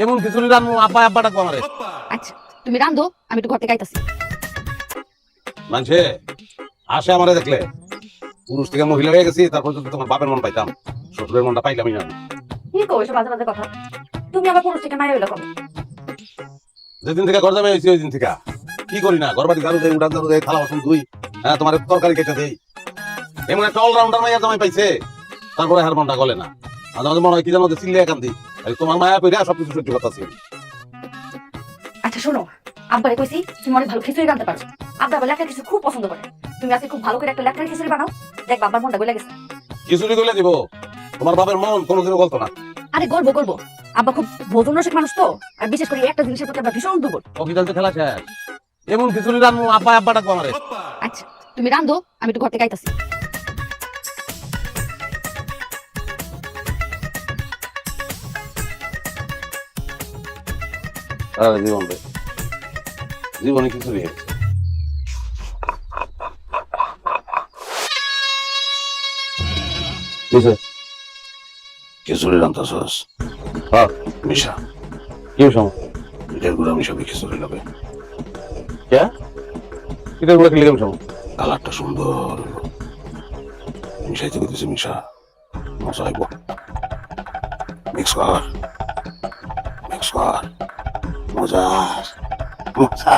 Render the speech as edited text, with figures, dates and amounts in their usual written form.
এমন খিচুড়ি রান্না আব্বা আব্বা ডাকবো আমারে। আচ্ছা তুমি রান্ধো, আমি একটু ঘর থেকে আইতাছি। মানুষে আসে আমারে দেখলে পুরুষ থেকে মহিলা হয়ে গেছি, তারপর যদি তোমার বাপের মন পাইতাম, শ্বশুরের মনটা পাইলামই না। কি কো এসব বাজে বাজে কথা? তুমি আবার পুরুষ থেকে মাইরা হইলা কবে? যেদিন থেকে ঘর যাবে হয়েছি ওই দিন থেকে কি করি না, ঘর বাড়ি ঝাড়ু দেয়, উঠান ঝাড়ু দেয়, থালা বাসন ধুই, হ্যাঁ তোমার তরকারি কেটে দেই। এমন একটা অলরাউন্ডার মাইয়া জামাই পাইছে, তারপরে হার মনটা গলে না। আর আমাদের মনে হয় কি জানো যে চিল্লিয়া কান্দি, তোমার মায়া পেরে সবকিছু সহ্য করতেছি। আচ্ছা শোনো, আব্বারে কইছি তুমি অনেক ভালো খিচুড়ি রাঁধতে পারো। আব্বা আবার লেখার কিছু খুব পছন্দ করে। তুমি আজকে খুব ভালো করে একটা লেখার খিচুড়ি বানাও, দেখ বাবার মনটা গলে গেছে। খিচুড়ি গলে দিব, তোমার বাপের মন কোনোদিনও গলতো না। আরে গল্প করবো, আব্বা খুব ভোজন রসিক মানুষ তো, আর বিশেষ করে একটা জিনিসের প্রতি আব্বা ভীষণ দুর্বল। অফিসাল তো খেলা শেষ, এমন খিচুড়ি রান্না আব্বা আব্বা ডাকবো আমারে। আচ্ছা তুমি রান্ধো, আমি একটু ঘর থেকে আইতাছি। আরে জীবন রে, জীবনে খিচুড়ি হয়েছে। খিচুড়ি রান্তাছস? হ্যাঁ মিশা, কি সমস্যা? পিঠের গুঁড়া মিশাবি খিচুড়ি লাগে। কে পিঠের গুঁড়া খেলে কেমন সমস্যা? কালারটা সুন্দর মিশাইতে দিতেছি, মিশা মজা হইব। মিক্স কর, মিক্স কর, মজা মজা।